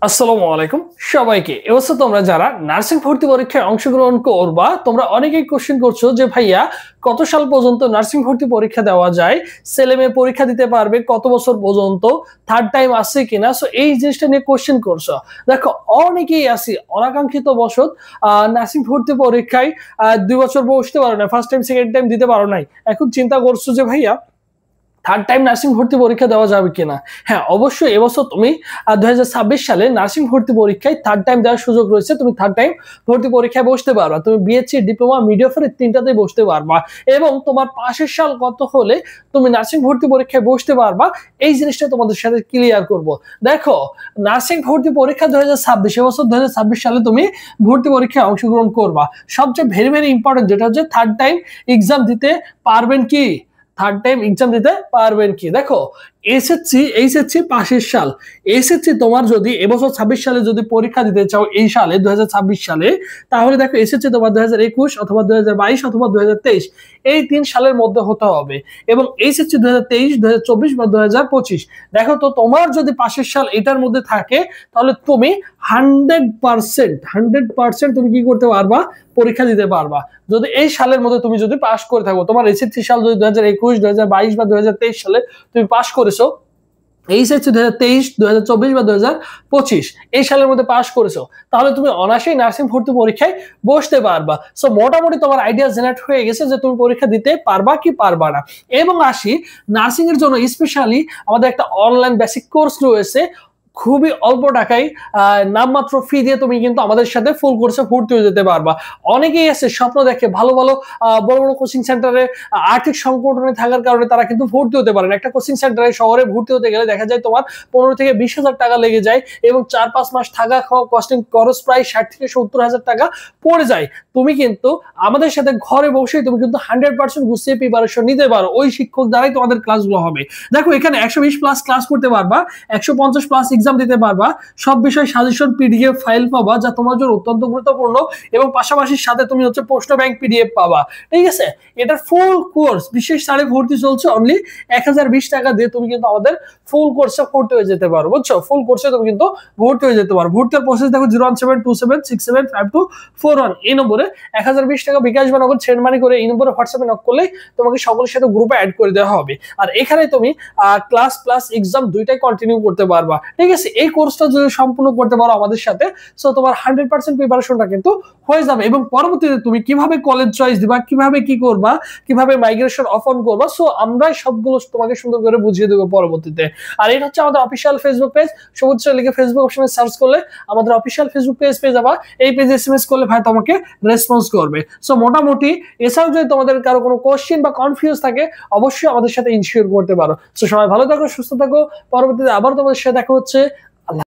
আসসালামু আলাইকুম সবাইকে। এবছর তোমরা যারা নার্সিং ভর্তি পরীক্ষায় অংশগ্রহণ করবা, তোমরা অনেকেই কোশ্চেন করছো যে ভাইয়া কত সাল পর্যন্ত নার্সিং ভর্তি পরীক্ষা দেওয়া যায়, ছেলে মেয়ে পরীক্ষা দিতে পারবে কত বছর পর্যন্ত, থার্ড টাইম আছে কিনা। সো এই জিনিসটা নিয়ে কোশ্চেন করছো। দেখো, অনেকেই আছে অনাকাঙ্ক্ষিত বশত নার্সিং ভর্তি পরীক্ষায় 2 বছর বসতে পারো না, ফার্স্ট টাইম সেকেন্ড টাইম দিতে পারো নাই। এখন চিন্তা করছো যে ভাইয়া থার্ড টাইম নার্সিং ভর্তি পরীক্ষা দেওয়া যাবে কিনা। হ্যাঁ, অবশ্যই এবছর তুমি 2026 সালে নার্সিং ভর্তি পরীক্ষায় থার্ড টাইম দেওয়ার সুযোগ রয়েছে। তুমি থার্ড টাইম ভর্তি পরীক্ষায় বসতে পারবা। তুমি বিএসসি, ডিপ্লোমা, মিডিওফারের তিনটাতেই বসতে পারবা এবং তোমার পাশের সাল কত হলে তুমি নার্সিং ভর্তি পরীক্ষায় বসতে পারবা, এই জিনিসটা তোমাদের সাথে ক্লিয়ার করব। দেখো, নার্সিং ভর্তি পরীক্ষা 2026, এবছর 2026 সালে তুমি ভর্তি পরীক্ষায় অংশগ্রহণ করবা। সবচেয়ে ভেরি ভেরি ইম্পর্টেন্ট যেটা হচ্ছে থার্ড টাইম এক্সাম দিতে পারবেন কি, থার্ড টাইম এক্সাম দিতে পারবেন কি। দেখো, এইচএসসি পাশের সাল, এইচএসসি তোমার যদি এবছর 26 সালে যদি পরীক্ষা দিতে চাও, এই সালে 2026 সালে, তাহলে দেখো এইচএসসি তোমার 2021 অথবা 2022 অথবা 2023 এই 3 সালের মধ্যে হতে হবে এবং এইচএসসি 2023, 2024 বা 2025। দেখো তো, তোমার যদি পাশের সাল এটার মধ্যে থাকে তাহলে তুমি 100% তুমি কি করতে পারবা, পরীক্ষা দিতে পারবা। যদি এই সালের মধ্যে তুমি যদি পাস করে থাকো, তোমার এইচএসসি সাল যদি 2021, 2022 বা 2023 সালে তুমি পাস করেছো, এইচএসসি 2023, 2024 বা 2025 এই সালের মধ্যে পাস করেছো, তাহলে তুমি অনায়াসেই নার্সিং ভর্তি পরীক্ষায় বসতে পারবা। সো মোটামুটি তোমার আইডিয়া জেনারেট হয়ে গেছে যে তুমি পরীক্ষা দিতে পারবা কি পারবা না। এবং আসি নার্সিং এর জন্য স্পেশালি আমাদের একটা অনলাইন বেসিক কোর্স রয়েছে। খুবই অল্প টাকায় নামমাত্র ফি দিয়ে তুমি কিন্তু আমাদের সাথে ফুল কোর্সে ভর্তি হয়ে যেতে পারবা। অনেকেই আছে স্বপ্ন দেখে ভালো ভালো বড় বড় কোচিং সেন্টারে, আর্থিক সংকটনে থাকার কারণে তারা কিন্তু ভর্তি হতে পারে না। একটা কোচিং সেন্টারে শহরে ভর্তি হতে গেলে দেখা যায় তোমার 15 থেকে 20,000 টাকা লেগে যায় এবং 4-5 মাস থাকা খাওয়া কস্টিং খরচ প্রায় 60 থেকে 70,000 টাকা পড়ে যায়। তুমি কিন্তু আমাদের সাথে ঘরে বসেই তুমি কিন্তু 100% গুছিয়ে প্রিপারেশন নিতে পারো। ওই শিক্ষক দ্বারাই তোমাদের ক্লাসগুলো হবে। দেখো, এখানে 120 প্লাস ক্লাস করতে পারবা, 150 প্লাস এক্সাম দিতে পারবা, সব বিষয় সাজেশন পিডিএফ ফাইল পাবা যা তোমার জন্য অত্যন্ত গুরুত্বপূর্ণ এবং পাশাপাশি সাথে তুমি হচ্ছে প্রশ্ন ব্যাংক পিডিএফ পাবা। ঠিক আছে, এটা ফুল কোর্স বিশেষ সারে ভর্তি চলছে অনলি 1020 টাকা দিয়ে তুমি কিন্তু আমাদের ফুল কোর্সে ভর্তি হয়ে যেতে পারো। বুঝছো, ফুল কোর্সে তুমি কিন্তু ভর্তি হয়ে যেতে পারো। ভর্তির প্রসেস দেখো 01727675241 এই নম্বরে 1020 টাকা বিকাশ বা নগদ সেন্ড মানি করে এই নম্বরে হোয়াটসঅ্যাপে নক করলে তোমাকে সকলের সাথে গ্রুপে অ্যাড করে দেওয়া হবে। আর এখানে তুমি ক্লাস প্লাস এক্সাম দুইটাই কন্টিনিউ করতে পারবা। ঠিক আছে, এই কোর্সটা যদি সম্পূর্ণ করতে পারো আমাদের সাথে, সো তোমার 100% প্রিপারেশনটা কিন্তু হয়ে যাবে এবং পরবর্তীতে তুমি কিভাবে কলেজ চয়েস দিবা, কিভাবে কি করবা, কিভাবে মাইগ্রেশন অফ অন করবা, সো আমরাই সবগুলো তোমাকে সুন্দর করে বুঝিয়ে দেবো পরবর্তীতে। আর এটা হচ্ছে আমাদের অফিসিয়াল ফেসবুক পেজ। সবুজ লিখে ফেসবুক অপশনে সার্চ করলে আমাদের অফিসিয়াল ফেসবুক পেজ পেয়ে যাবা। এই পেজে এসএমএস করলে ভাই তোমাকে রেসপন্স করবে। সো মোটামুটি এছাড়াও যদি তোমাদের কারো কোনো কোশ্চেন বা কনফিউজ থাকে, অবশ্যই আমাদের সাথে ইনশিওর করতে পারো। সো সবাই ভালো থাকো, সুস্থ থাকো। পরবর্তীতে আবার তোমাদের সাথে দেখা হচ্ছে।